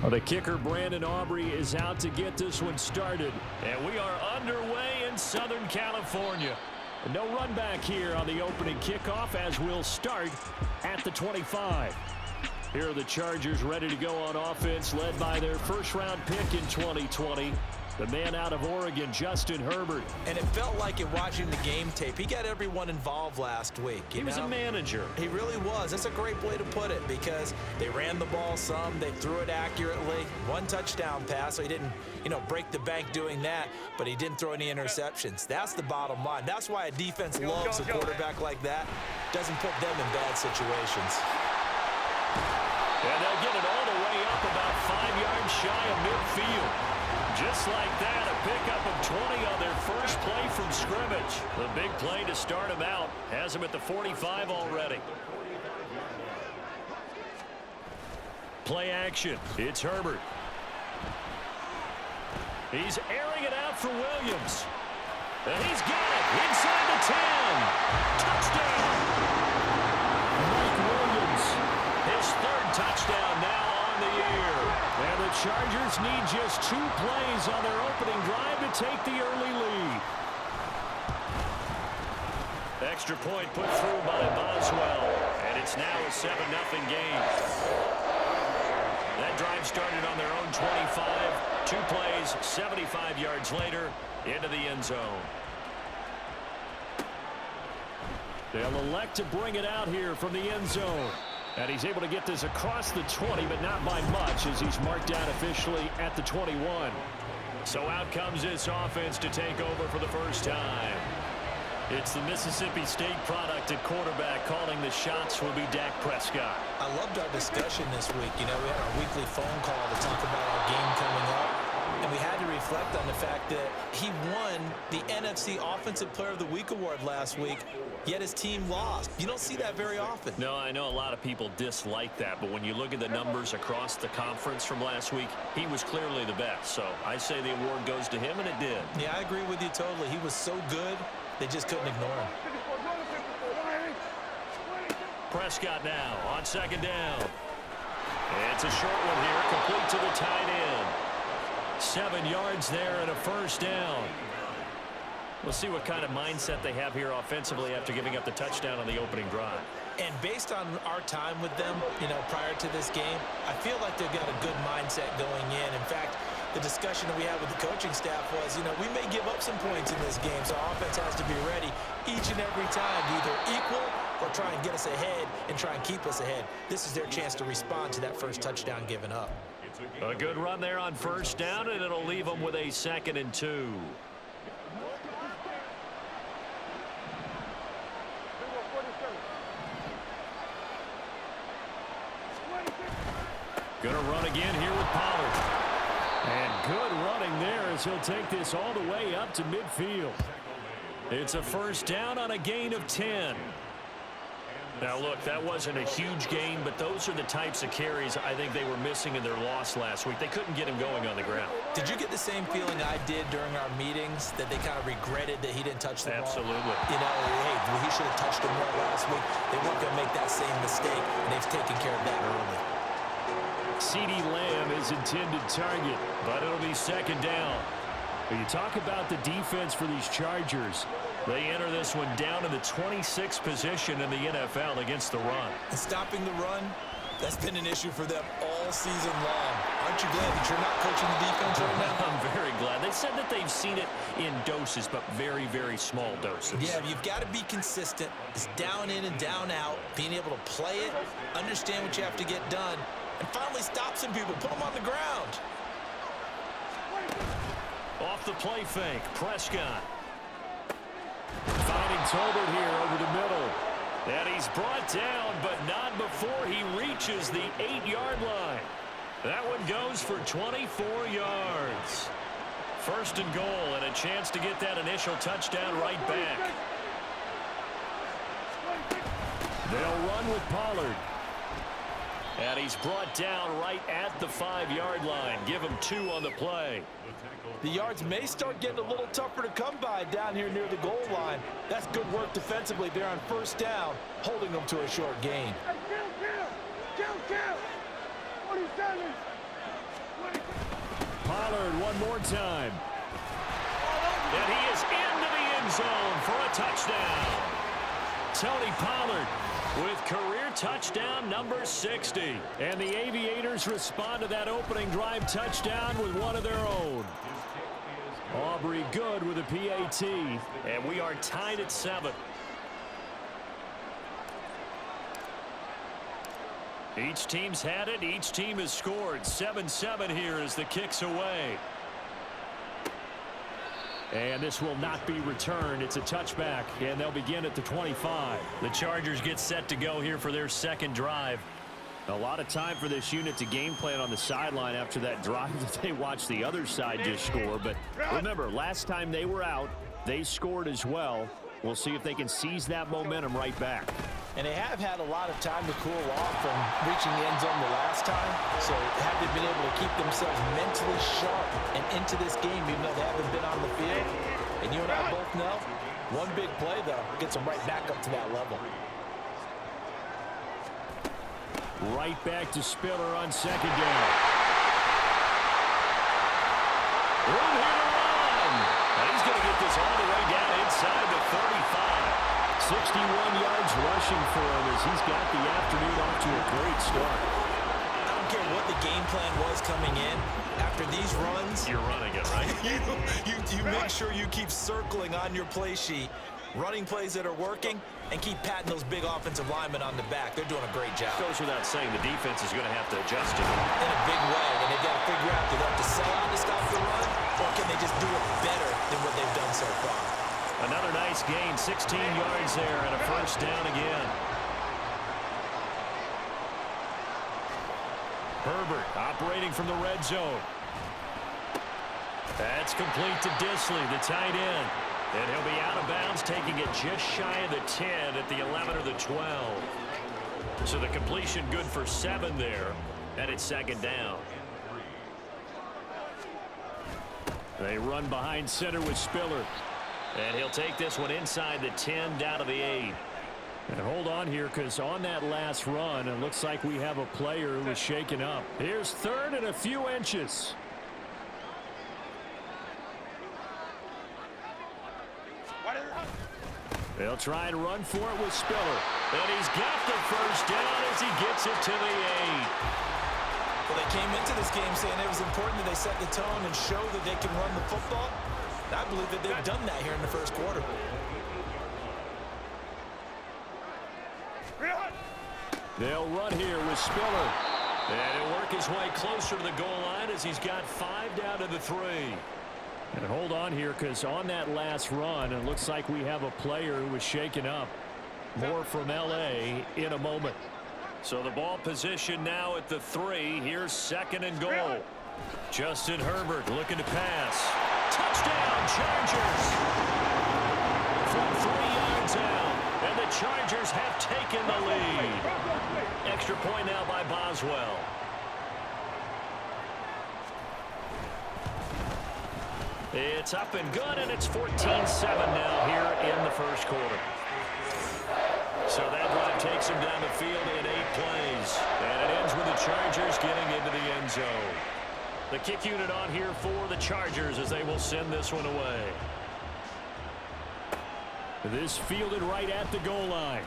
Well, the kicker, Brandon Aubrey, is out to get this one started. And we are underway in Southern California. No run back here on the opening kickoff as we'll start at the 25. Here are the Chargers ready to go on offense, led by their first-round pick in 2020. The man out of Oregon, Justin Herbert. And it felt like it watching the game tape. He got everyone involved last week. He was a manager. He really was. That's a great way to put it because they ran the ball some. They threw it accurately. One touchdown pass, so he didn't, break the bank doing that, but he didn't throw any interceptions. That's the bottom line. That's why a defense loves a quarterback like that. Doesn't put them in bad situations. And they'll get it all the way up about 5 yards shy of midfield. Just like that, a pickup of 20 on their first play from scrimmage. The big play to start him out has him at the 45 already. Play action. It's Herbert. He's airing it out for Williams. And he's got it inside the 10. Touchdown. Mike Williams, his third touchdown now on the year. And the Chargers need just 2 plays on their opening drive to take the early lead. Extra point put through by Boswell. And it's now a 7-0 game. That drive started on their own 25. 2 plays, 75 yards later, into the end zone. They'll elect to bring it out here from the end zone. And he's able to get this across the 20, but not by much as he's marked down officially at the 21. So out comes this offense to take over for the first time. It's the Mississippi State product at quarterback. Calling the shots will be Dak Prescott. I loved our discussion this week. We had our weekly phone call to talk about our game coming up. And we had to reflect on the fact that he won the NFC Offensive Player of the Week award last week, yet his team lost. You don't see that very often. No, I know a lot of people dislike that, but when you look at the numbers across the conference from last week, he was clearly the best. So I say the award goes to him, and it did. Yeah, I agree with you totally. He was so good, they just couldn't ignore him. Prescott now on second down. It's a short one here, complete to the tight end. 7 yards there and a first down. We'll see what kind of mindset they have here offensively after giving up the touchdown on the opening drive. And based on our time with them, prior to this game, I feel like they've got a good mindset going in. In fact, the discussion that we had with the coaching staff was, we may give up some points in this game, so our offense has to be ready each and every time to either equal or try and get us ahead and try and keep us ahead. This is their chance to respond to that first touchdown given up. A good run there on first down, and it'll leave them with a 2nd and 2. Gonna run again here with Pollard. And good running there as he'll take this all the way up to midfield. It's a first down on a gain of 10. Now, look, that wasn't a huge gain, but those are the types of carries I think they were missing in their loss last week. They couldn't get him going on the ground. Did you get the same feeling I did during our meetings, that they kind of regretted that he didn't touch the ball? Absolutely. Hey, he should have touched him more last week. They weren't going to make that same mistake, and they've taken care of that early. CeeDee Lamb is intended target, but it'll be 2nd down. When you talk about the defense for these Chargers, they enter this one down in the 26th position in the NFL against the run. And stopping the run, that's been an issue for them all season long. Aren't you glad that you're not coaching the defense right now? I'm very glad. They said that they've seen it in doses, but very, very small doses. Yeah, you've got to be consistent. It's down in and down out, being able to play it, understand what you have to get done, and finally stop some people, put them on the ground. Off the play fake, Prescott. Finding Tolbert here over the middle. And he's brought down, but not before he reaches the 8-yard line. That one goes for 24 yards. 1st and goal, and a chance to get that initial touchdown right back. They'll run with Pollard. And he's brought down right at the 5-yard line. Give him 2 on the play. The yards may start getting a little tougher to come by down here near the goal line. That's good work defensively there on first down, holding them to a short gain. Kill! 47! Pollard one more time. And he is into the end zone for a touchdown. Tony Pollard with career touchdown number 60. And the Aviators respond to that opening drive touchdown with one of their own. Aubrey good with a PAT. And we are tied at 7. Each team's had it. Each team has scored. 7-7 here as the kick's away. And this will not be returned. It's a touchback, and they'll begin at the 25. The Chargers get set to go here for their second drive. A lot of time for this unit to game plan on the sideline after that drive that they watched the other side just score. But remember, last time they were out, they scored as well. We'll see if they can seize that momentum right back. And they have had a lot of time to cool off from reaching the end zone the last time. So have they been able to keep themselves mentally sharp and into this game even though they haven't been on the field? And you and I both know, one big play, though, gets them right back up to that level. Right back to Spiller on second down. Room here to run. And he's going to get this all the way down inside the 35. 61 yards rushing for him as he's got the afternoon off to a great start. I don't care what the game plan was coming in. After these runs, you're running it, right? you make sure you keep circling on your play sheet, running plays that are working, and keep patting those big offensive linemen on the back. They're doing a great job. Goes without saying the defense is going to have to adjust to it. In a big way, and they've got to figure out, do they have to sell out to stop the run, or can they just do it better than what they've done so far? Another nice gain, 16 yards there, and a first down again. Herbert operating from the red zone. That's complete to Disley, the tight end. And he'll be out of bounds, taking it just shy of the 10 at the 11 or the 12. So the completion good for 7 there, and it's second down. They run behind center with Spiller. And he'll take this one inside the 10 down to the 8. And hold on here because on that last run, it looks like we have a player who was shaken up. Here's third and a few inches. They'll try and run for it with Spiller. And he's got the first down as he gets it to the 8. Well, they came into this game saying it was important that they set the tone and show that they can run the football. I believe that they've done that here in the first quarter. They'll run here with Spiller. And he'll work his way closer to the goal line as he's got 5 down to the 3. And hold on here because on that last run, it looks like we have a player who was shaken up. More from L.A. in a moment. So the ball position now at the 3. Here's second and goal. Justin Herbert looking to pass. Touchdown, Chargers! From 3 yards out, and the Chargers have taken the lead. Extra point now by Boswell. It's up and good, and it's 14-7 now here in the first quarter. So that drive takes him down the field in 8 plays. And it ends with the Chargers getting into the end zone. The kick unit on here for the Chargers as they will send this one away. This fielded right at the goal line.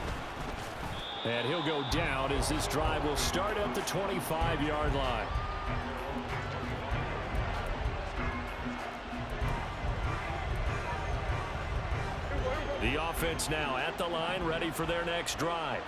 And he'll go down as this drive will start at the 25-yard line. The offense now at the line, ready for their next drive.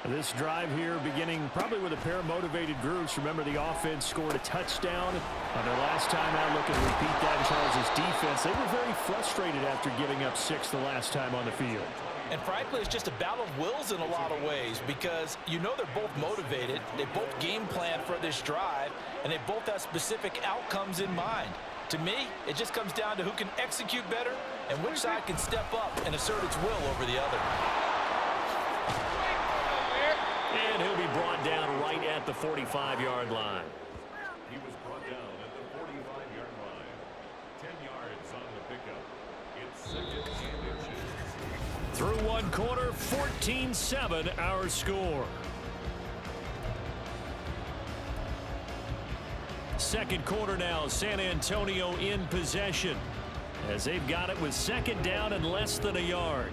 This drive here beginning probably with a pair of motivated groups. Remember, the offense scored a touchdown on their last time out. Looking to repeat that in Charles' defense. They were very frustrated after giving up 6 the last time on the field. And frankly, it's just a battle of wills in a lot of ways because you know they're both motivated. They both game plan for this drive, and they both have specific outcomes in mind. To me, it just comes down to who can execute better and which side can step up and assert its will over the other. And he'll be brought down right at the 45-yard line. He was brought down at the 45-yard line. 10 yards on the pickup. It's second and inches. Through one quarter, 14-7 our score. second quarter now. San Antonio in possession as they've got it with second down and less than a yard.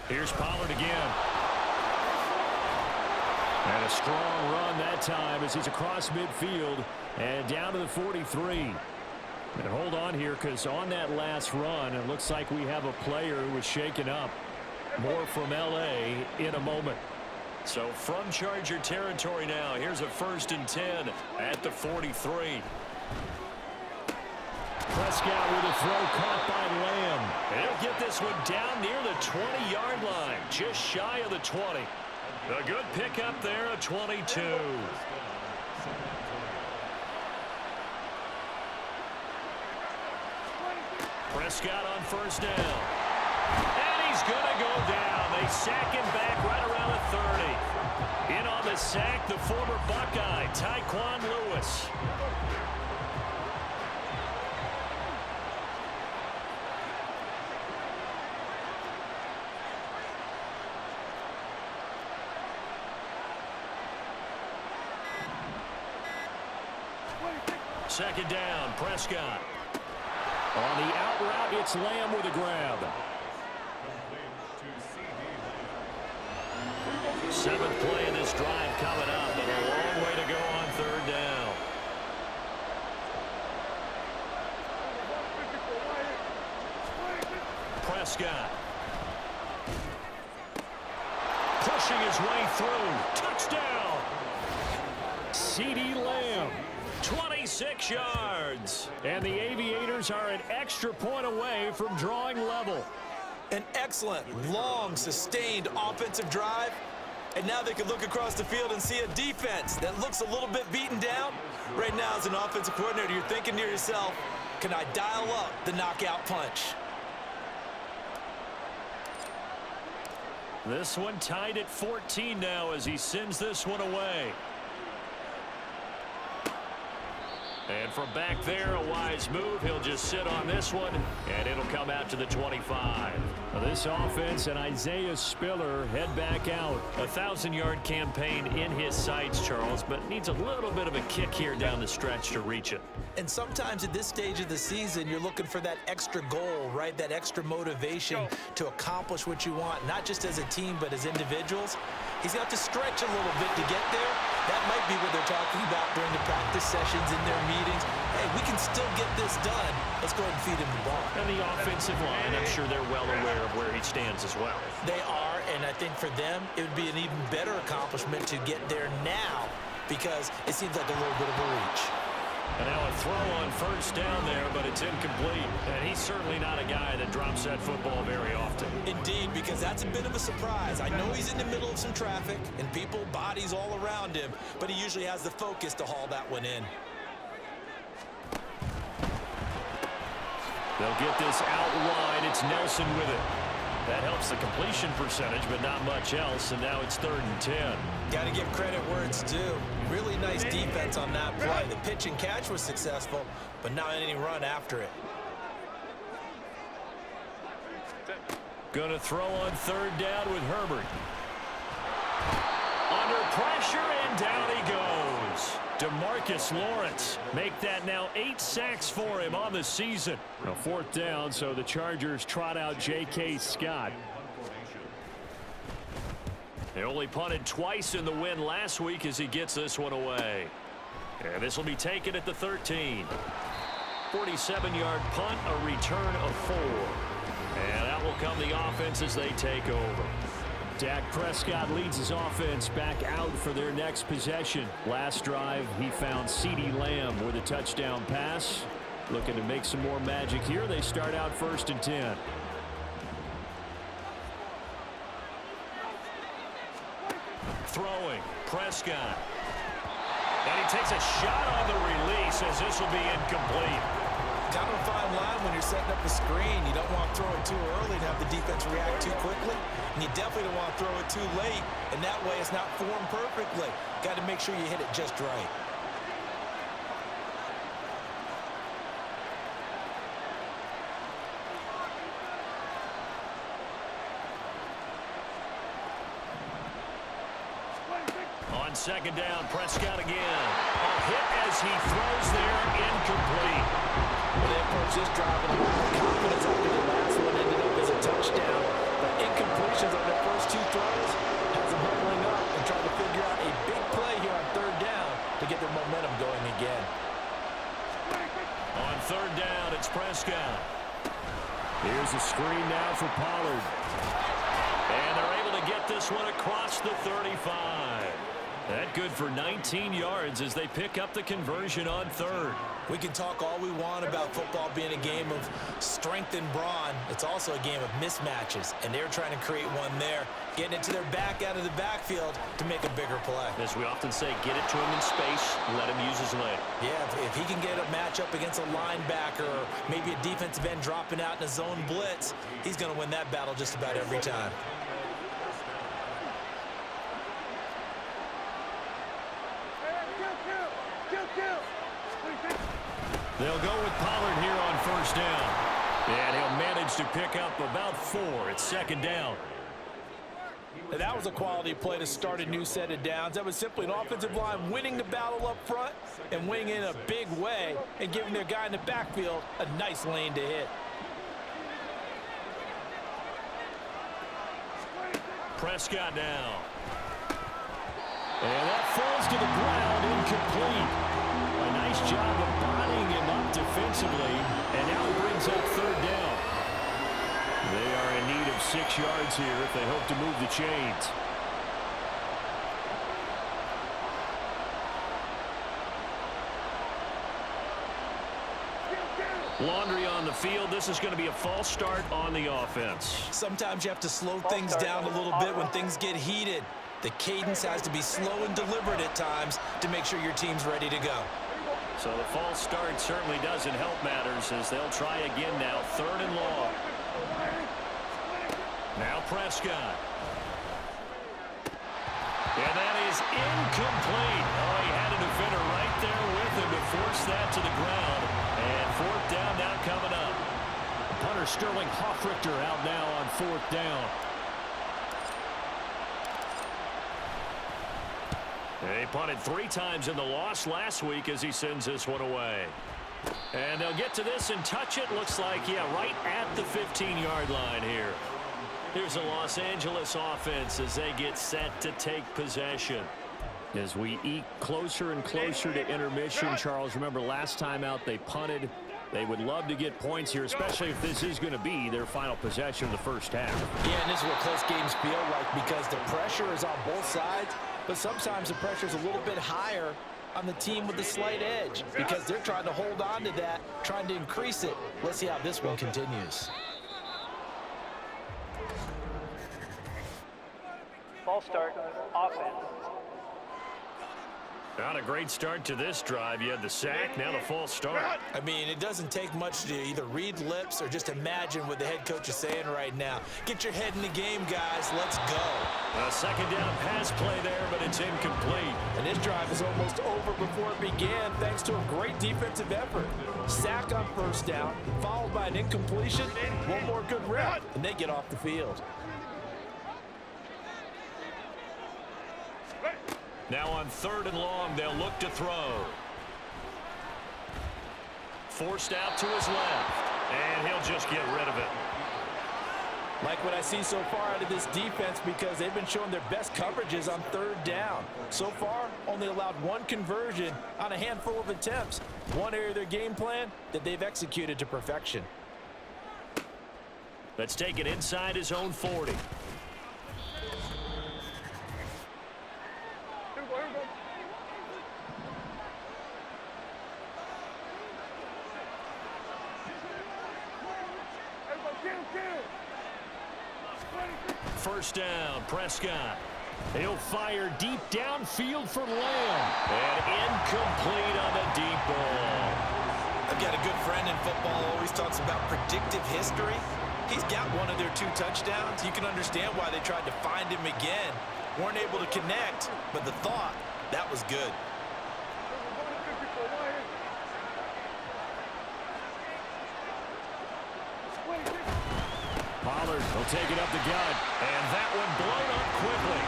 Here's Pollard again. And a strong run that time as he's across midfield and down to the 43. And hold on here, because on that last run, it looks like we have a player who was shaken up. More from L.A. in a moment. So from Charger territory now, here's a 1st and 10 at the 43. Prescott with a throw caught by Lamb. And he'll get this one down near the 20-yard line, just shy of the 20. A good pickup there, a 22. Prescott on 1st down. And he's going to go down. They sack him back right around the 30. In on the sack, the former Buckeye, Tyquan Lewis. Second down, Prescott. On the out route, it's Lamb with a grab. 7th play in this drive coming up, and a long way to go on 3rd down. Prescott. Pushing his way through. Touchdown. CeeDee Lamb. 26 yards. And the Aviators are an extra point away from drawing level. An excellent, long, sustained offensive drive. And now they can look across the field and see a defense that looks a little bit beaten down. Right now, as an offensive coordinator, you're thinking to yourself, can I dial up the knockout punch? This one tied at 14 now as he sends this one away. And from back there, a wise move. He'll just sit on this one, and it'll come out to the 25. Now this offense and Isaiah Spiller head back out. A 1,000-yard campaign in his sights, Charles, but needs a little bit of a kick here down the stretch to reach it. And sometimes at this stage of the season, you're looking for that extra goal, right? That extra motivation to accomplish what you want, not just as a team, but as individuals. He's got to stretch a little bit to get there. That might be what they're talking about during the practice sessions in their meetings. Hey, we can still get this done. Let's go ahead and feed him the ball. And the offensive line, I'm sure they're well aware of where he stands as well. They are, and I think for them, it would be an even better accomplishment to get there now because it seems like a little bit of a reach. And now a throw on 1st down there, but it's incomplete. And he's certainly not a guy that drops that football very often. Indeed, because that's a bit of a surprise. I know he's in the middle of some traffic and people, bodies all around him, but he usually has the focus to haul that one in. They'll get this out wide. It's Nelson with it. That helps the completion percentage, but not much else, and now it's 3rd and 10. Got to give credit where it's due. Really nice defense on that play. The pitch and catch was successful, but not any run after it. Going to throw on 3rd down with Herbert. Under pressure, and down he goes. DeMarcus Lawrence make that now 8 sacks for him on the season. Now 4th down, so the Chargers trot out J.K. Scott. They only punted twice in the win last week as he gets this one away. And this will be taken at the 13. 47-yard punt, a return of 4. And that will come the offense as they take over. Dak Prescott leads his offense back out for their next possession. Last drive, he found CeeDee Lamb with a touchdown pass. Looking to make some more magic here. They start out 1st and 10. Throwing, Prescott. And he takes a shot on the release as this will be incomplete. Kind of a fine line when you're setting up a screen. You don't want to throw it too early and have the defense react too quickly. And you definitely don't want to throw it too late. And that way it's not formed perfectly. Got to make sure you hit it just right. On second down, Prescott again. A hit as he throws there, incomplete. Well, they approached this drive with a lot of confidence after the last one ended up as a touchdown. But incompletions on their first two throws has them huddling up and trying to figure out a big play here on third down to get their momentum going again. On third down, it's Prescott. Here's a screen now for Pollard. And they're able to get this one across the 35. That good for 19 yards as they pick up the conversion on third. We can talk all we want about football being a game of strength and brawn. It's also a game of mismatches, and they're trying to create one there, getting it to their back out of the backfield to make a bigger play. As we often say, get it to him in space, let him use his leg. Yeah, if he can get a matchup against a linebacker or maybe a defensive end dropping out in a zone blitz, he's going to win that battle just about every time. They'll go with Pollard here on first down. And he'll manage to pick up about 4 at second down. And that was a quality play to start a new set of downs. That was simply an offensive line winning the battle up front and winning in a big way and giving their guy in the backfield a nice lane to hit. Prescott now. And that falls to the ground, incomplete. A nice job of bodying him up defensively, and now it brings up third down. They are in need of 6 yards here if they hope to move the chains. Laundry on the field. This is going to be a false start on the offense. Sometimes you have to slow things down a little bit when things get heated. The cadence has to be slow and deliberate at times to make sure your team's ready to go. So the false start certainly doesn't help matters as they'll try again now. Third and long. Now Prescott. And that is incomplete. Oh, he had a defender right there with him to force that to the ground. And fourth down now coming up. Punter Sterling Hoffrichter out now on fourth down. They punted 3 times in the loss last week as he sends this one away. And they'll get to this and touch it. Looks like, yeah, right at the 15-yard line here. Here's the Los Angeles offense as they get set to take possession. As we eke closer and closer to intermission, Charles, remember last time out they punted. They would love to get points here, especially if this is going to be their final possession of the first half. Yeah, and this is what close games feel like because the pressure is on both sides, but sometimes the pressure is a little bit higher on the team with the slight edge because they're trying to hold on to that, trying to increase it. Let's see how this one continues. False start, offense. Not a great start to this drive. You had the sack, now the false start. I mean, it doesn't take much to either read lips or just imagine what the head coach is saying right now. Get your head in the game, guys. Let's go. A second down pass play there, but it's incomplete. And this drive is almost over before it began thanks to a great defensive effort. Sack on first down, followed by an incompletion, one more good rep, and they get off the field. Now on third and long, they'll look to throw. Forced out to his left, and he'll just get rid of it. Like what I see so far out of this defense because they've been showing their best coverages on third down. So far, only allowed 1 conversion on a handful of attempts. One area of their game plan that they've executed to perfection. Let's take it inside his own 40. First down, Prescott. He'll fire deep downfield for Lamb. And incomplete on the deep ball. I've got a good friend in football who always talks about predictive history. He's got one of their 2 touchdowns. You can understand why they tried to find him again. Weren't able to connect, but the thought, that was good. Pollard will take it up the gut. And that one blown up quickly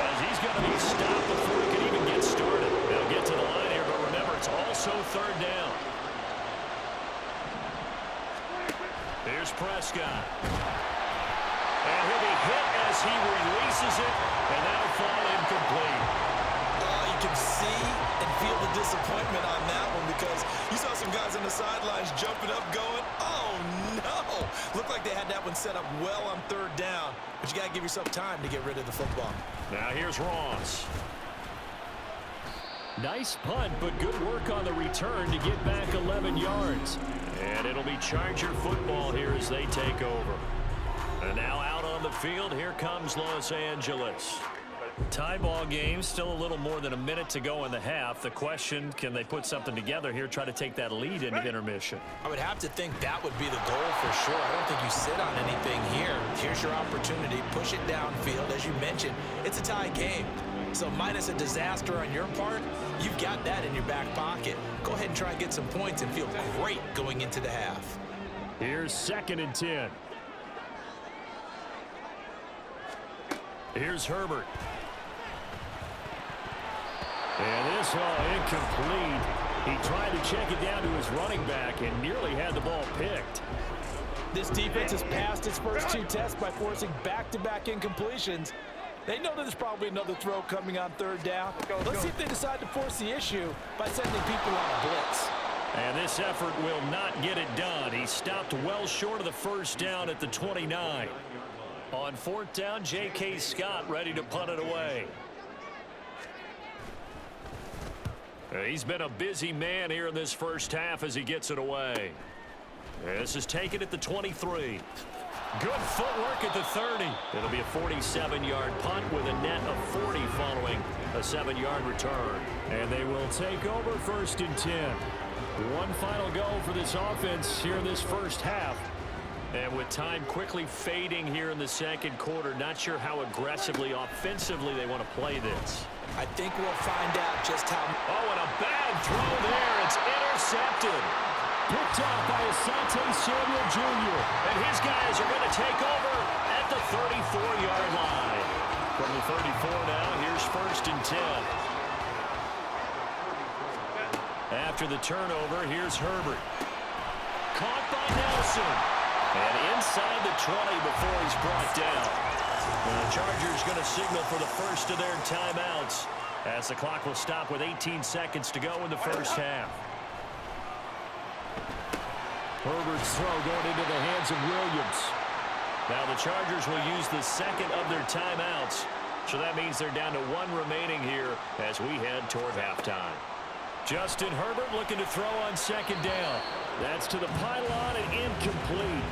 as he's going to be stopped before he can even get started. They'll get to the line here, but remember, it's also third down. Here's Prescott. And he'll be hit as he releases it, and that'll fall incomplete. You can see and feel the disappointment on that one because you saw some guys on the sidelines jumping up going, oh, no. Looked like they had that one set up well on third down, but you got to give yourself time to get rid of the football. Now here's Ross. Nice punt, but good work on the return to get back 11 yards. And it'll be Charger football here as they take over. And now out on the field, here comes Los Angeles. Tie ball game, still a little more than a minute to go in the half. The question, can they put something together here, try to take that lead into intermission? I would have to think that would be the goal for sure. I don't think you sit on anything here. Here's your opportunity. Push it downfield. As you mentioned, it's a tie game. So minus a disaster on your part, you've got that in your back pocket. Go ahead and try and get some points and feel great going into the half. Here's 2nd and 10. Here's Herbert. And this all incomplete. He tried to check it down to his running back and nearly had the ball picked. This defense has passed its first 2 tests by forcing back-to-back incompletions. They know that there's probably another throw coming on third down. Let's see if they decide to force the issue by sending people on a blitz. And this effort will not get it done. He stopped well short of the first down at the 29. On 4th down, J.K. Scott ready to punt it away. He's been a busy man here in this first half as he gets it away. This is taken at the 23. Good footwork at the 30. It'll be a 47-yard punt with a net of 40 following a 7-yard return. And they will take over 1st and 10. One final go for this offense here in this first half. And with time quickly fading here in the second quarter, not sure how aggressively, offensively they want to play this. I think we'll find out just how... Oh, and a bad throw there. It's intercepted. Picked off by Asante Samuel Jr. And his guys are going to take over at the 34-yard line. From the 34 now, here's 1st and 10. After the turnover, here's Herbert. Caught by Nelson. And inside the 20 before he's brought down. The Chargers going to signal for the first of their timeouts as the clock will stop with 18 seconds to go in the first half. Herbert's throw going into the hands of Williams. Now the Chargers will use the second of their timeouts. So that means they're down to 1 remaining here as we head toward halftime. Justin Herbert looking to throw on 2nd down. That's to the pylon and incomplete.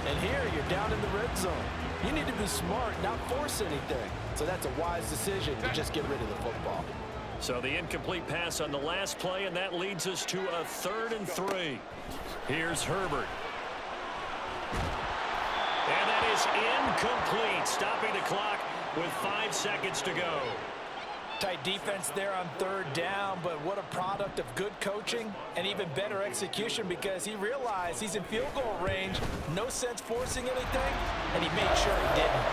And here you're down in the red zone. You need to be smart, not force anything. So that's a wise decision to just get rid of the football. So the incomplete pass on the last play, and that leads us to a 3rd and 3. Here's Herbert. And that is incomplete, stopping the clock with 5 seconds to go. Tight defense there on 3rd down, but what a product of good coaching and even better execution because he realized he's in field goal range, no sense forcing anything, and he made sure he didn't.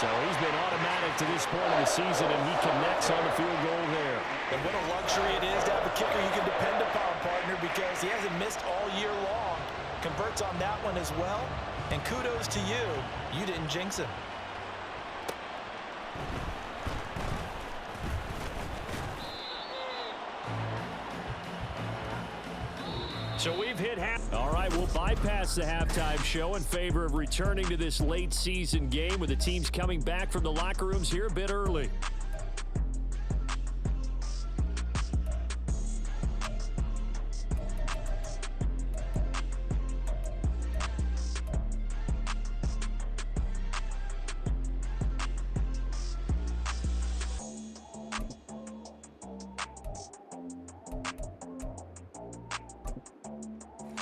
So he's been automatic to this point of the season, and he connects on the field goal there. And what a luxury it is to have a kicker you can depend upon, partner, because he hasn't missed all year long. Converts on that one as well, and kudos to you. You didn't jinx him. So we've hit half. All right, we'll bypass the halftime show in favor of returning to this late season game with the teams coming back from the locker rooms here a bit early.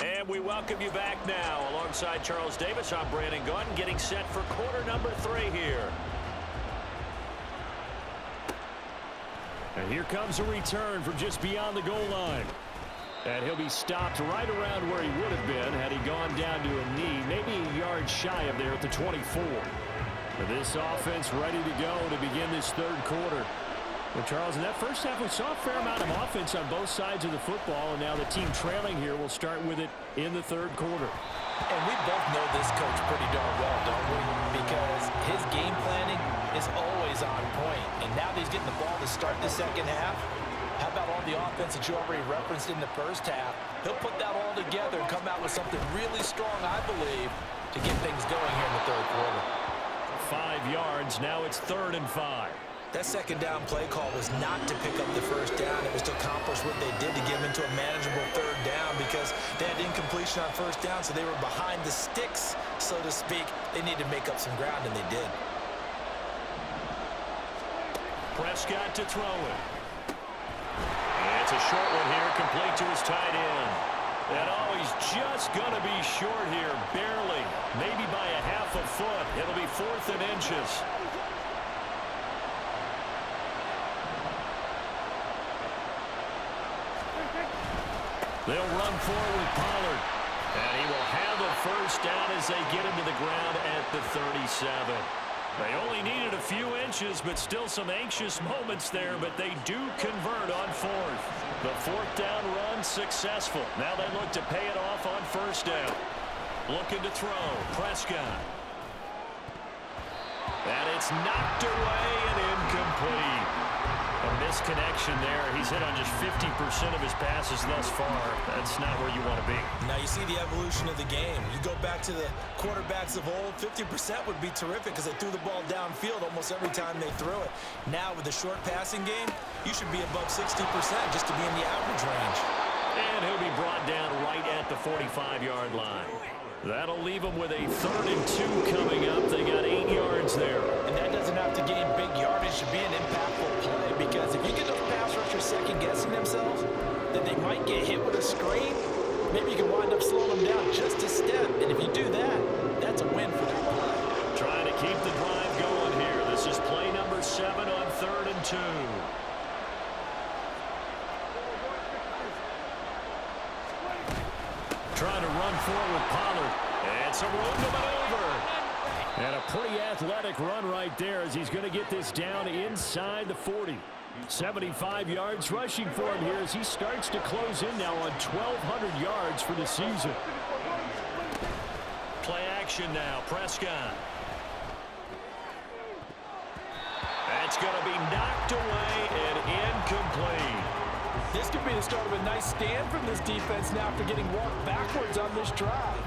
And we welcome you back now. Alongside Charles Davis, I'm Brandon Gunn, getting set for quarter number 3 here. And here comes a return from just beyond the goal line. And he'll be stopped right around where he would have been had he gone down to a knee, maybe a yard yards shy of there at the 24. This offense ready to go to begin this third quarter. Well, Charles, in that first half, we saw a fair amount of offense on both sides of the football, and now the team trailing here will start with it in the third quarter. And we both know this coach pretty darn well, don't we? Because his game planning is always on point. And now that he's getting the ball to start the second half, how about all the offense that you already referenced in the first half? He'll put that all together and come out with something really strong, I believe, to get things going here in the third quarter. 5 yards. Now it's 3rd and 5. That second down play call was not to pick up the first down. It was to accomplish what they did to get them into a manageable third down because they had incompletion on first down, so they were behind the sticks, so to speak. They needed to make up some ground, and they did. Prescott to throw it. It's a short one here, complete to his tight end. And he's just going to be short here, barely, maybe by a half a foot. It'll be 4th and inches. They'll run forward with Pollard. And he will have a first down as they get him to the ground at the 37. They only needed a few inches, but still some anxious moments there, but they do convert on 4th. The 4th down run successful. Now they look to pay it off on first down. Looking to throw. Prescott. And it's knocked away and incomplete. A misconnection there. He's hit on just 50% of his passes thus far. That's not where you want to be. Now you see the evolution of the game. You go back to the quarterbacks of old, 50% would be terrific because they threw the ball downfield almost every time they threw it. Now with the short passing game, you should be above 60% just to be in the average range. And he'll be brought down right at the 45-yard line. That'll leave them with a 3rd and 2 coming up. They got 8 yards there. And that doesn't have to gain big yardage to be an impactful play, because if you get those pass rushers second-guessing themselves, then they might get hit with a screen. Maybe you can wind up slowing them down just a step. And if you do that, that's a win for that play. Trying to keep the drive going here. This is play number 7 on 3rd and 2. Trying to run forward with Pollard. And some room to maneuver. And a pretty athletic run right there as he's going to get this down inside the 40. 75 yards rushing for him here as he starts to close in now on 1,200 yards for the season. Play action now. Prescott. That's going to be knocked away and incomplete. This could be the start of a nice stand from this defense now after getting walked backwards on this drive.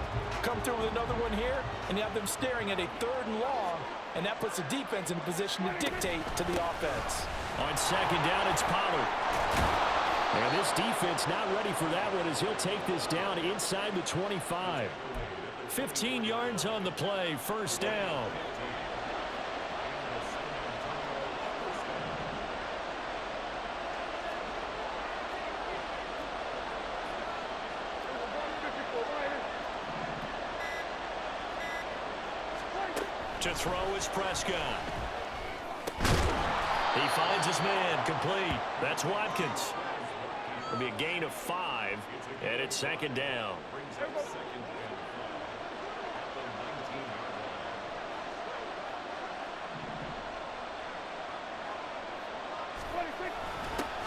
Come through with another one here, and you have them staring at a 3rd and long, and that puts the defense in a position to dictate to the offense. On 2nd down, it's Pollard. And this defense not ready for that one as he'll take this down inside the 25. 15 yards on the play, 1st down. To throw is Prescott. He finds his man, complete. That's Watkins. It'll be a gain of 5, and it's 2nd down.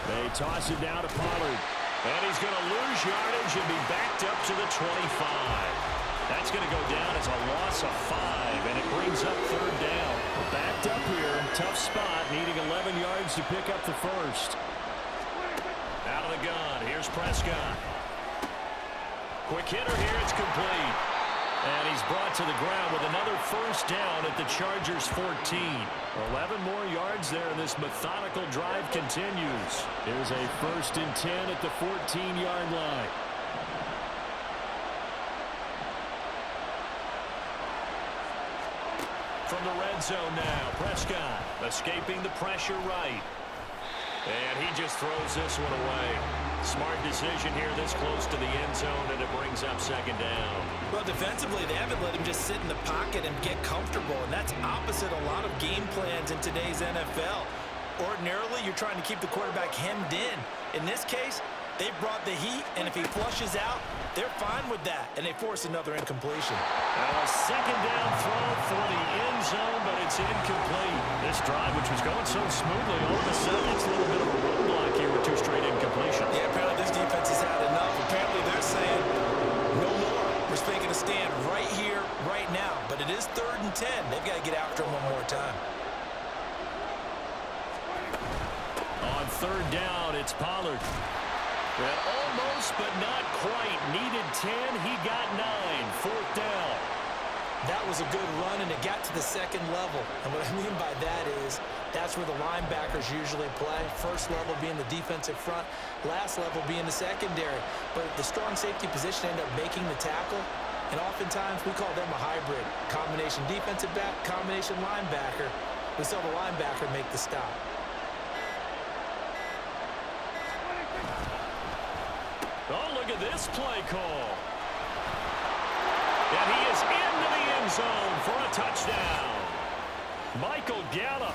They toss it down to Pollard. And he's going to lose yardage and be backed up to the 25. That's going to go down as a loss of 5, and it brings up 3rd down. Backed up here, tough spot, needing 11 yards to pick up the 1st. Out of the gun, here's Prescott. Quick hitter here, it's complete. And he's brought to the ground with another 1st down at the Chargers' 14. 11 more yards there, and this methodical drive continues. Here's a 1st and 10 at the 14-yard line. From the red zone now, Prescott escaping the pressure right. And he just throws this one away. Smart decision here this close to the end zone, and it brings up 2nd down. Well, defensively, they haven't let him just sit in the pocket and get comfortable, and that's opposite a lot of game plans in today's NFL. Ordinarily, you're trying to keep the quarterback hemmed in. In this case, they brought the heat, and if he flushes out, they're fine with that, and they force another incompletion. A second down throw for the end zone, but it's incomplete. This drive, which was going so smoothly, all of a sudden it's a little bit of a roadblock here with 2 straight incompletions. Yeah, apparently this defense has had enough. Apparently they're saying, no more. We're making a stand right here, right now. But it is 3rd and 10. They've got to get after him one more time. On 3rd down, it's Pollard. Well, almost, but not quite. Needed 10. He got 9. 4th down. That was a good run, and it got to the 2nd level. And what I mean by that is that's where the linebackers usually play. First level being the defensive front, last level being the secondary. But the strong safety position ended up making the tackle, and oftentimes we call them a hybrid. Combination defensive back, combination linebacker. We saw the linebacker make the stop. Oh, look at this play call. And he is into the end zone for a touchdown. Michael Gallup,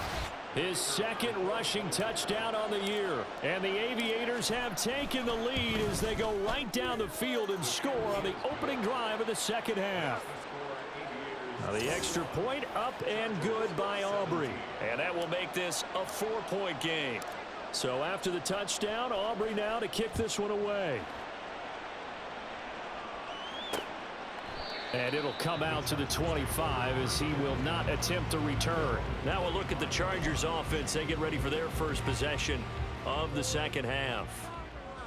his 2nd rushing touchdown on the year. And the Aviators have taken the lead as they go right down the field and score on the opening drive of the 2nd half. Now the extra point up and good by Aubrey. And that will make this a 4-point game. So after the touchdown, Aubrey now to kick this one away. And it'll come out to the 25 as he will not attempt to return. Now we'll look at the Chargers offense. They get ready for their first possession of the 2nd half.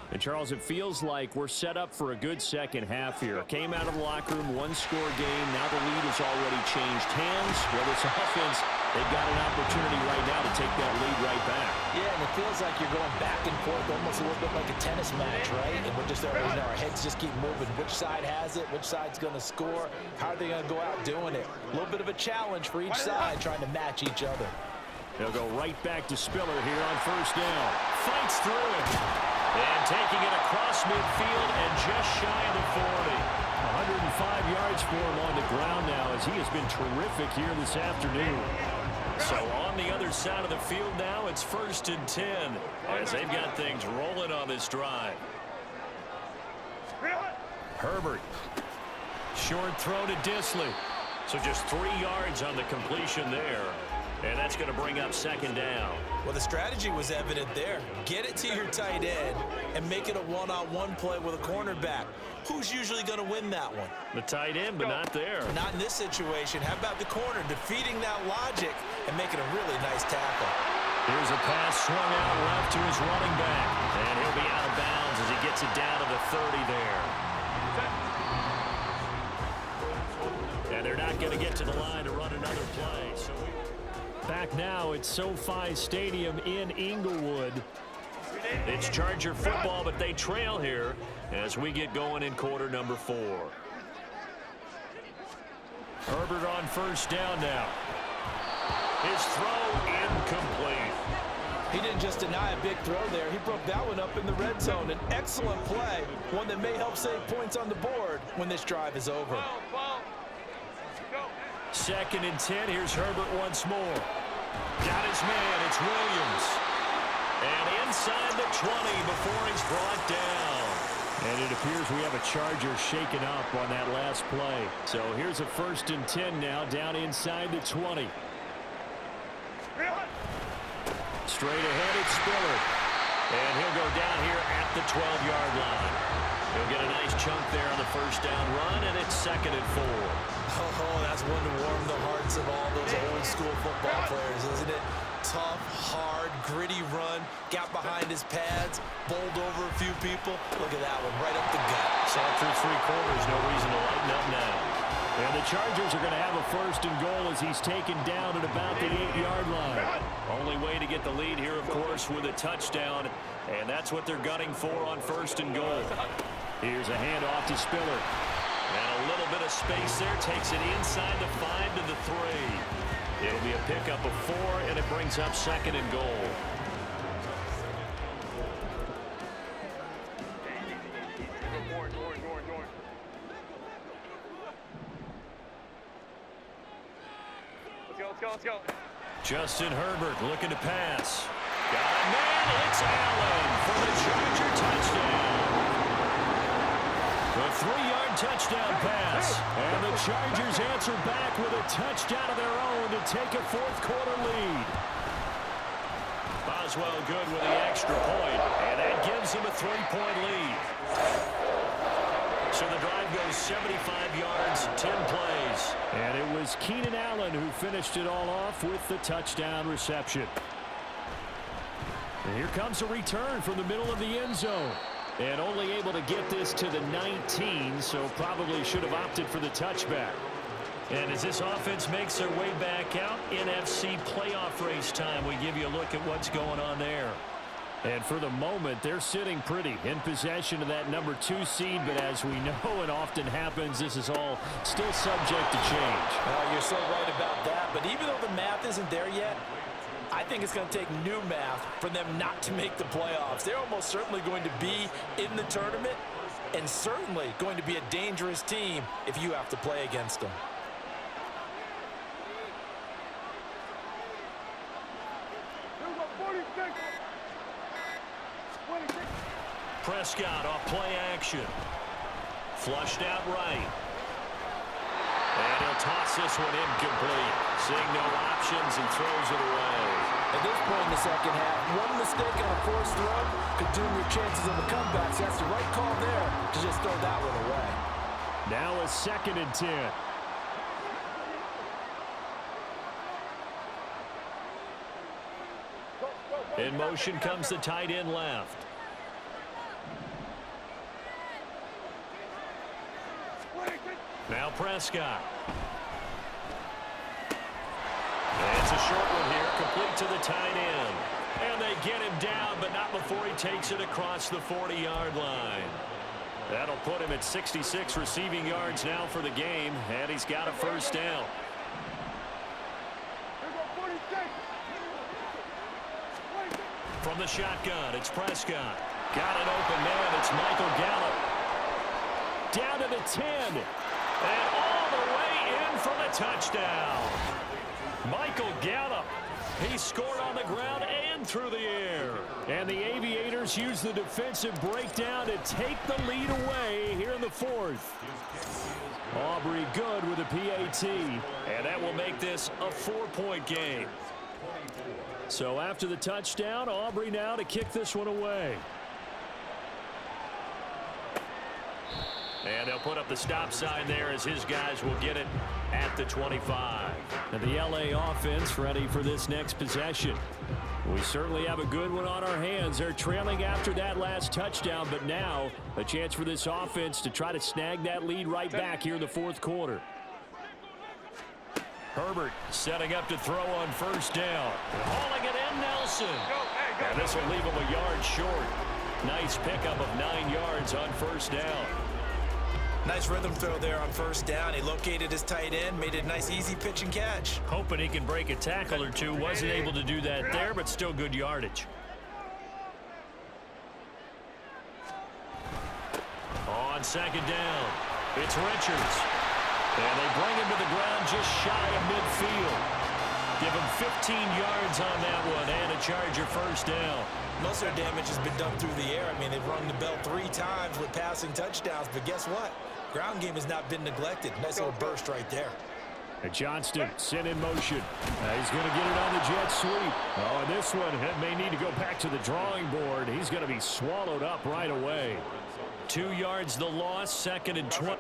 And Charles, it feels like we're set up for a good 2nd half here. Came out of the locker room, 1-score game. Now the lead has already changed hands. Well, this offense, they've got an opportunity right now to take that lead right back. Yeah, and it feels like you're going back and forth almost a little bit like a tennis match, right? And we're just, our heads just keep moving. Which side has it? Which side's going to score? How are they going to go out doing it? A little bit of a challenge for each side trying to match each other. They'll go right back to Spiller here on 1st down. Fights through it. And taking it across midfield and just shy of the 40. 105 yards for him on the ground now as he has been terrific here this afternoon. So on the other side of the field now, it's 1st and 10 as they've got things rolling on this drive. Herbert. Short throw to Disley. So just 3 yards on the completion there. And that's going to bring up 2nd down. Well, the strategy was evident there. Get it to your tight end and make it a one-on-one play with a cornerback. Who's usually going to win that one? The tight end, but not there. Not in this situation. How about the corner defeating that logic and making a really nice tackle? Here's a pass swung out left to his running back. And he'll be out of bounds as he gets it down to the 30 there. And they're not going to get to the line to run another play. So back now at SoFi Stadium in Inglewood. It's Charger football, but they trail here as we get going in quarter number 4. Herbert on 1st down now. His throw incomplete. He didn't just deny a big throw there. He broke that one up in the red zone. An excellent play, one that may help save points on the board when this drive is over. 2nd and 10. Here's Herbert once more. Got his man. It's Williams. And inside the 20 before he's brought down. And it appears we have a Charger shaken up on that last play. So here's a 1st and 10 now down inside the 20. Straight ahead, it's Spiller. And he'll go down here at the 12-yard line. He'll get a nice chunk there on the 1st down run, and it's 2nd and 4. Oh, that's one to warm the hearts of all those old-school football players, isn't it? Tough, hard, gritty run. Got behind his pads, bowled over a few people. Look at that one, right up the gut. Saw through 3 quarters, no reason to lighten up now. And the Chargers are going to have a 1st and goal as he's taken down at about the 8-yard line. Only way to get the lead here, of course, with a touchdown. And that's what they're gunning for on 1st and goal. Here's a handoff to Spiller. And a little bit of space there. Takes it inside the 5 to the 3. It'll be a pickup of 4, and it brings up 2nd and goal. Let's go. Justin Herbert looking to pass. Got a man. It's Allen for the Charger touchdown. The 3-yard touchdown pass. And the Chargers answer back with a touchdown of their own to take a fourth-quarter lead. Boswell good with the extra point, and that gives him a 3-point lead. So the drive goes 75 yards, 10 plays. And it was Keenan Allen who finished it all off with the touchdown reception. And here comes a return from the middle of the end zone. And only able to get this to the 19, so probably should have opted for the touchback. And as this offense makes their way back out, NFC playoff race time, we give you a look at what's going on there. And for the moment, they're sitting pretty in possession of that number 2 seed. But as we know it often happens, this is all still subject to change. Well, you're so right about that. But even though the math isn't there yet, I think it's going to take new math for them not to make the playoffs. They're almost certainly going to be in the tournament and certainly going to be a dangerous team if you have to play against them. Prescott off play action. Flushed out right. And he'll toss this one incomplete. Seeing no options and throws it away. At this point in the second half, one mistake on a forced throw could doom your chances of a comeback. So that's the right call there to just throw that one away. Now a 2nd and 10. In motion comes the tight end left. Now Prescott. And it's a short one here, complete to the tight end. And they get him down, but not before he takes it across the 40-yard line. That'll put him at 66 receiving yards now for the game, and he's got a first down. From the shotgun, it's Prescott. Got an open man, it's Michael Gallup. Down to the 10. And all the way in for the touchdown. Michael Gallup. He scored on the ground and through the air. And the Aviators use the defensive breakdown to take the lead away here in the 4th. Aubrey good with a PAT. And that will make this a 4-point game. So after the touchdown, Aubrey now to kick this one away. And they'll put up the stop sign there as his guys will get it at the 25. And the LA offense ready for this next possession. We certainly have a good one on our hands. They're trailing after that last touchdown, but now a chance for this offense to try to snag that lead right back here in the 4th quarter. Herbert setting up to throw on first down. Hauling it in, Nelson. And this will leave him a yard short. Nice pickup of 9 yards on first down. Nice rhythm throw there on first down. He located his tight end, made it a nice easy pitch and catch. Hoping he can break a tackle or two. Wasn't able to do that there, but still good yardage. On second down, it's Richards. And they bring him to the ground just shy of midfield. Give him 15 yards on that one and a Charger first down. Most of their damage has been done through the air. I mean, they've rung the bell 3 times with passing touchdowns, but guess what? Ground game has not been neglected. Nice little burst right there. And Johnston sent in motion. He's going to get it on the jet sweep. Oh, and this one may need to go back to the drawing board. He's going to be swallowed up right away. 2 yards the loss, 2nd and 20.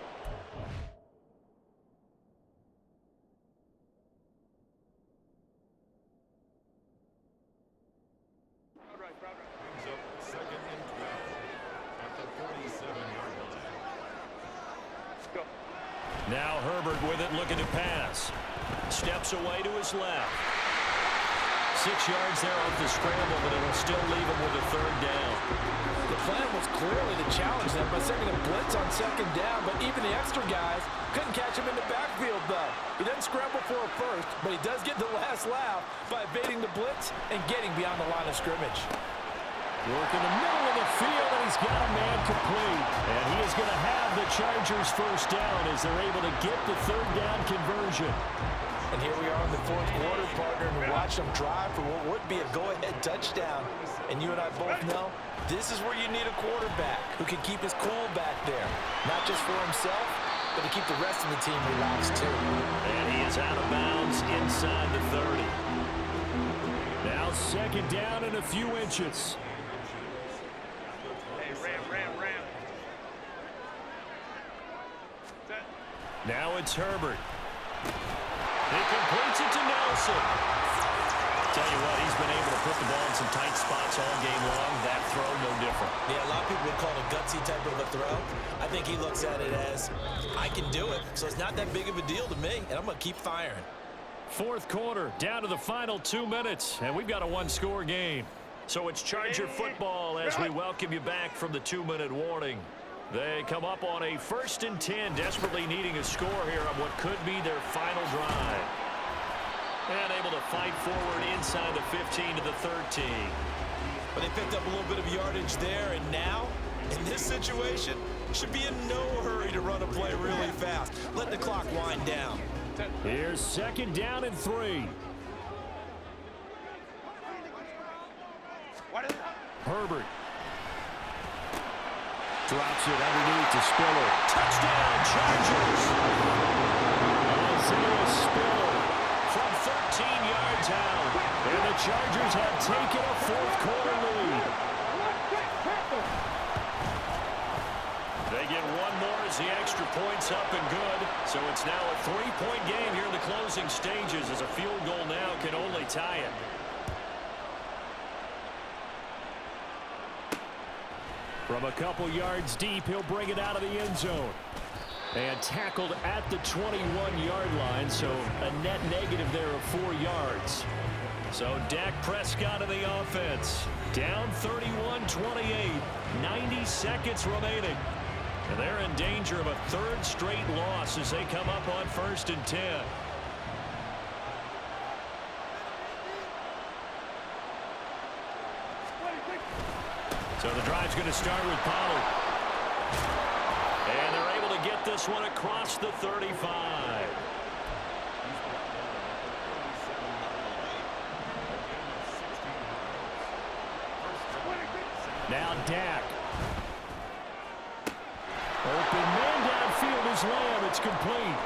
Now Herbert with it, looking to pass. Steps away to his left. 6 yards there off the scramble, but it'll still leave him with a 3rd down. The plan was clearly to challenge them by sending a blitz on second down, but even the extra guys couldn't catch him in the backfield, though. He doesn't scramble for a first, but he does get the last laugh by evading the blitz and getting beyond the line of scrimmage. Work in the middle of the field, and he's got a man complete. And he is going to have the Chargers first down as they're able to get the 3rd down conversion. And here we are in the fourth quarter, partner, and watch them drive for what would be a go-ahead touchdown. And you and I both know this is where you need a quarterback who can keep his cool back there, not just for himself, but to keep the rest of the team relaxed too. And he is out of bounds inside the 30. Now second down and a few inches. Hey, Ram. Now it's Herbert. He completes it to Nelson. Tell you what, he's been able to put the ball in some tight spots all game long. That throw, no different. Yeah, a lot of people would call it a gutsy type of a throw. I think he looks at it as, I can do it, so it's not that big of a deal to me, and I'm going to keep firing. Fourth quarter, down to the final 2 minutes, and we've got a one-score game. So it's Charger football as we welcome you back from the 2-minute warning. They come up on a 1st and 10, desperately needing a score here on what could be their final drive. And able to fight forward inside the 15 to the 13. But they picked up a little bit of yardage there, and now, in this situation, should be in no hurry to run a play really fast. Let the clock wind down. Here's second down and 3. Herbert. Drops it underneath to Spiller. Touchdown, Chargers! Isaiah Spiller from 13 yards out. And the Chargers have taken a fourth quarter lead. They get one more as the extra point's up and good. So it's now a 3-point game here in the closing stages as a field goal now can only tie it. From a couple yards deep, he'll bring it out of the end zone. And tackled at the 21-yard line, so a net negative there of 4 yards. So Dak Prescott in the offense. Down 31-28, 90 seconds remaining. And they're in danger of a 3rd straight loss as they come up on 1st and 10. So the drive's going to start with Pollard. And they're able to get this one across the 35. Now Dak. Open man downfield is Lamb. It's complete.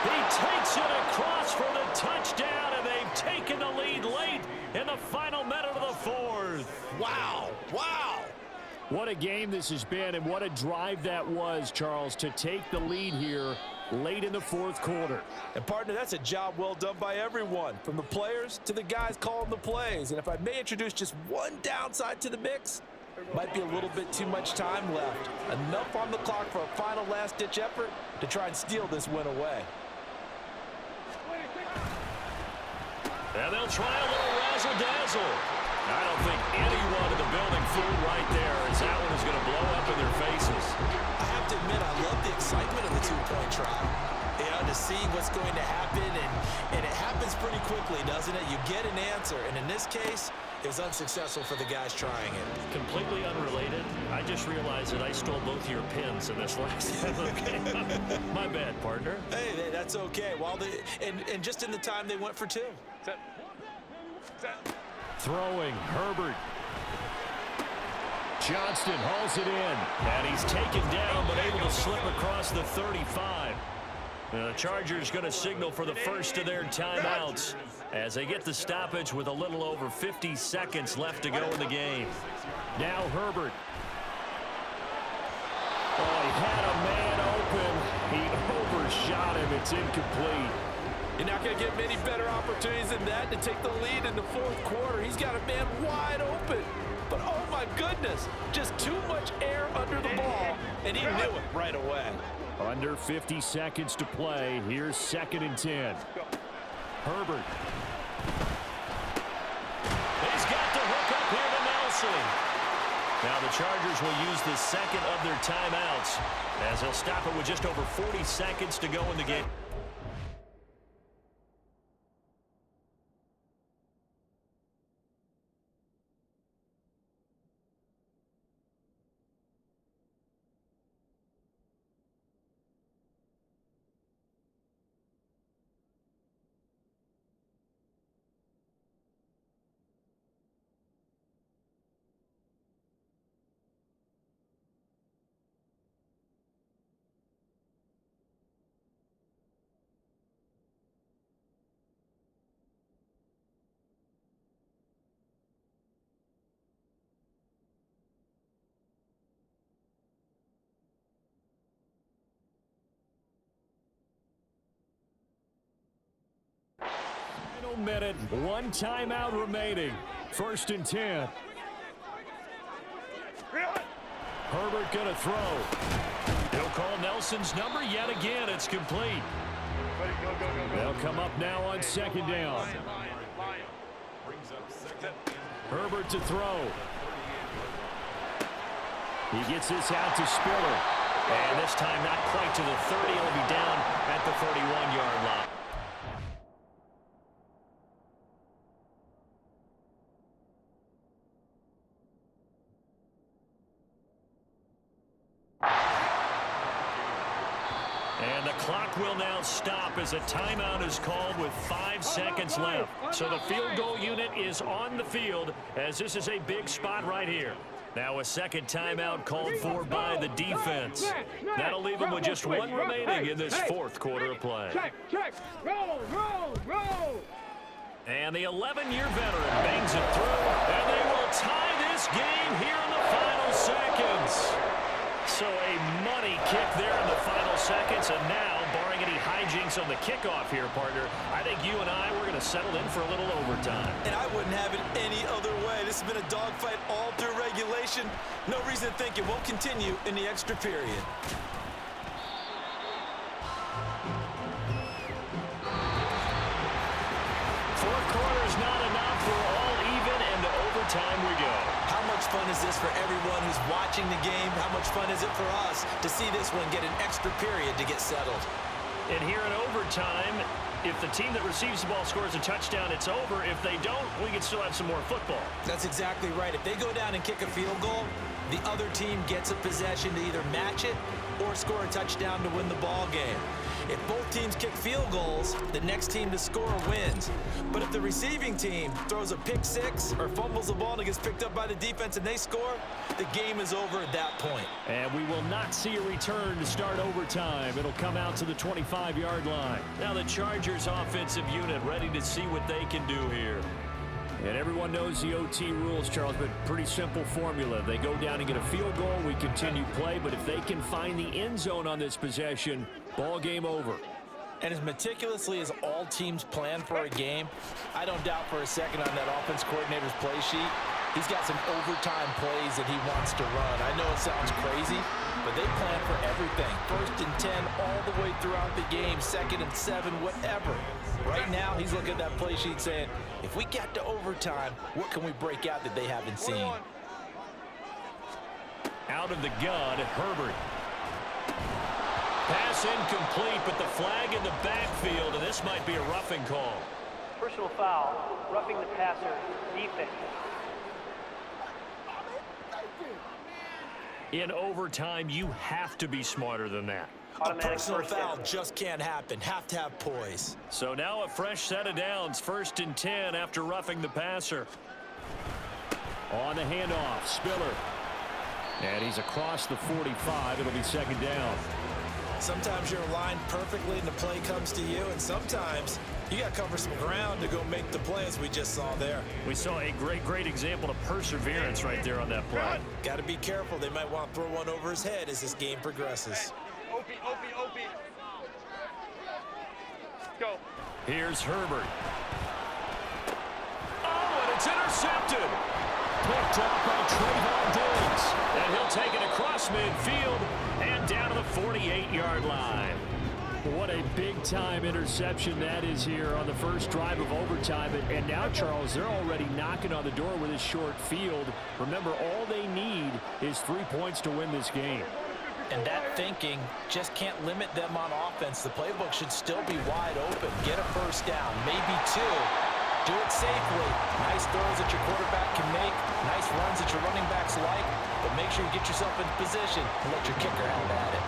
He takes it across for the touchdown, and they've taken the lead late in the final minute of the 4th. Wow. What a game this has been, and what a drive that was, Charles, to take the lead here late in the 4th quarter. And, partner, that's a job well done by everyone, from the players to the guys calling the plays. And if I may introduce just one downside to the mix, might be a little bit too much time left. Enough on the clock for a final last-ditch effort to try and steal this win away. And they'll try a little razzle-dazzle. I don't think anyone in the building fooled right there, as that one is going to blow up in their faces. I have to admit, I love the excitement of the 2-point try. You know, to see what's going to happen, and it happens pretty quickly, doesn't it? You get an answer, and in this case, it was unsuccessful for the guys trying it. Completely unrelated. I just realized that I stole both of your pins in this last game. My bad, partner. Hey, that's okay. And just in the time they went for 2. Throwing, Herbert. Johnston hauls it in, and he's taken down but able to slip across the 35. The Chargers going to signal for the first of their timeouts as they get the stoppage with a little over 50 seconds left to go in the game. Now Herbert. Oh, he had a man open. He overshot him. It's incomplete. You're not going to get many better opportunities than that to take the lead in the 4th quarter. He's got a man wide open. But, oh, my goodness, just too much air under the ball, and he knew it right away. Under 50 seconds to play. Here's 2nd and 10. Herbert. He's got the hook up here to Nelson. Now the Chargers will use the second of their timeouts as they'll stop it with just over 40 seconds to go in the game. final minute, one timeout remaining. 1st and 10. Herbert going to throw. He'll call Nelson's number yet again. It's complete. They'll come up now on 2nd down. Herbert to throw. He gets this out to Spiller. And this time not quite to the 30. He'll be down at the 31-yard line. And the clock will now stop as a timeout is called with 5 seconds left. So the field goal unit is on the field as this is a big spot right here. Now a second timeout called for by the defense. That'll leave them with just one remaining in this 4th quarter of play. Roll. And the 11-year veteran bangs it through, and they will tie this game here in the final seconds. So a money kick there in the final seconds, and now, barring any hijinks on the kickoff here, partner, I think you and I, we're going to settle in for a little overtime. And I wouldn't have it any other way. This has been a dogfight all through regulation. No reason to think it won't continue in the extra period. Fourth quarter is not enough. We're all even, and to overtime we go. How much fun is this for everyone who's watching the game? How much fun is it for us to see this one get an extra period to get settled? And here in overtime, if the team that receives the ball scores a touchdown, it's over. If they don't, we can still have some more football. That's exactly right. If they go down and kick a field goal, the other team gets a possession to either match it or score a touchdown to win the ball game. If both teams kick field goals, the next team to score wins. But if the receiving team throws a pick six or fumbles the ball and it gets picked up by the defense and they score, the game is over at that point. And we will not see a return to start overtime. It'll come out to the 25-yard line. Now the Chargers offensive unit ready to see what they can do here. And everyone knows the OT rules, Charles, but pretty simple formula. They go down and get a field goal, we continue play, but if they can find the end zone on this possession, ball game over. And as meticulously as all teams plan for a game, I don't doubt for a second on that offense coordinator's play sheet, he's got some overtime plays that he wants to run. I know it sounds crazy, but they plan for everything. 1st and 10 all the way throughout the game, 2nd and 7, whatever. Right now, he's looking at that play sheet saying, if we get to overtime, what can we break out that they haven't seen? Out of the gun, Herbert. Pass incomplete, but the flag in the backfield, and this might be a roughing call. Personal foul, roughing the passer, defense. In overtime, you have to be smarter than that. A personal foul just can't happen. Have to have poise. So now a fresh set of downs. 1st and 10 after roughing the passer. On the handoff, Spiller. And he's across the 45. It'll be 2nd down. Sometimes you're aligned perfectly and the play comes to you, and sometimes you got to cover some ground to go make the play, as we just saw there. We saw a great example of perseverance right there on that play. Got to be careful. They might want to throw one over his head as this game progresses. Opie. Go. Here's Herbert. Oh, and it's intercepted. Picked up by Trayvon Diggs. And he'll take it across midfield and down to the 48-yard line. What a big-time interception that is here on the first drive of overtime. And now, Charles, they're already knocking on the door with this short field. Remember, all they need is 3 points to win this game. And that thinking just can't limit them on offense. The playbook should still be wide open. Get a first down, maybe 2. Do it safely. Nice throws that your quarterback can make. Nice runs that your running backs like. But make sure you get yourself in position and let your kicker have at it.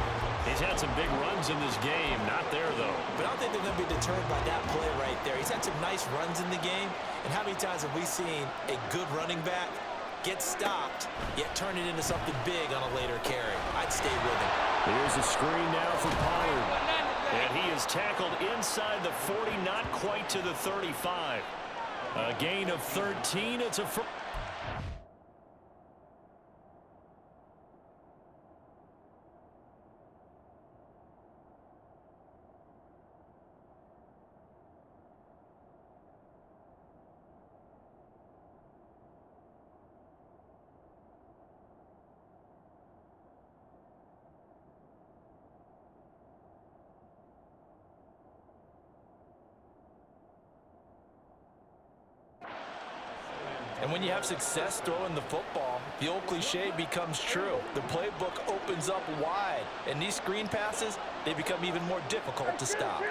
He's had some big runs in this game. Not there, though. But I don't think they're going to be deterred by that play right there. He's had some nice runs in the game. And how many times have we seen a good running back get stopped, yet turn it into something big on a later carry? I'd stay with him. Here's a screen now for Pollard. And he is tackled inside the 40, not quite to the 35. A gain of 13. It's a first. And when you have success throwing the football, the old cliche becomes true. The playbook opens up wide, and these screen passes, they become even more difficult to stop.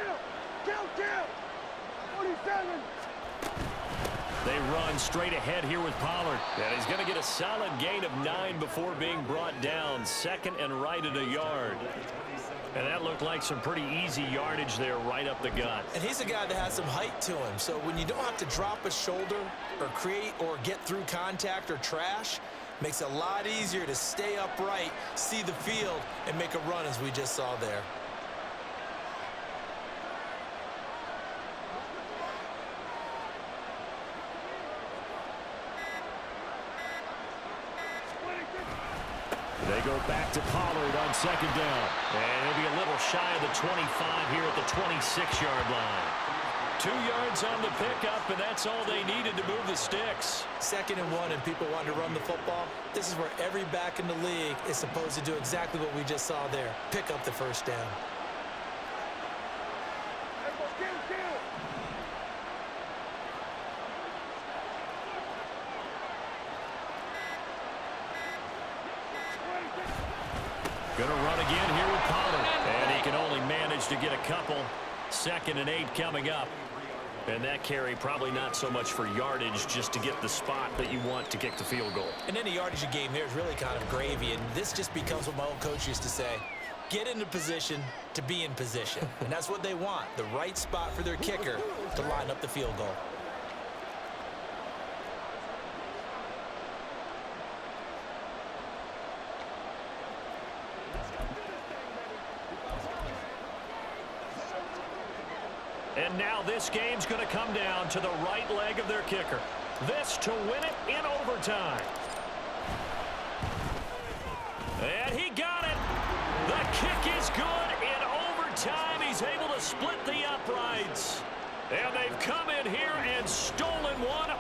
They run straight ahead here with Pollard. And he's going to get a solid gain of 9 before being brought down. Second and right at a yard. And that looked like some pretty easy yardage there right up the gut. And he's a guy that has some height to him. So when you don't have to drop a shoulder or create or get through contact or trash, makes it a lot easier to stay upright, see the field, and make a run as we just saw there. They go back to Pollard on second down. And he'll be a little shy of the 25 here at the 26-yard line. 2 yards on the pickup, and that's all they needed to move the sticks. 2nd and 1, and people want to run the football. This is where every back in the league is supposed to do exactly what we just saw there. Pick up the first down. Going to run again here with Pollard. And he can only manage to get a couple. 2nd and 8 coming up. And that carry probably not so much for yardage, just to get the spot that you want to kick the field goal. And any yardage game there is really kind of gravy, and this just becomes what my old coach used to say. Get into position to be in position. And that's what they want, the right spot for their kicker to line up the field goal. And now this game's going to come down to the right leg of their kicker. This to win it in overtime. And he got it. The kick is good in overtime. He's able to split the uprights. And they've come in here and stolen one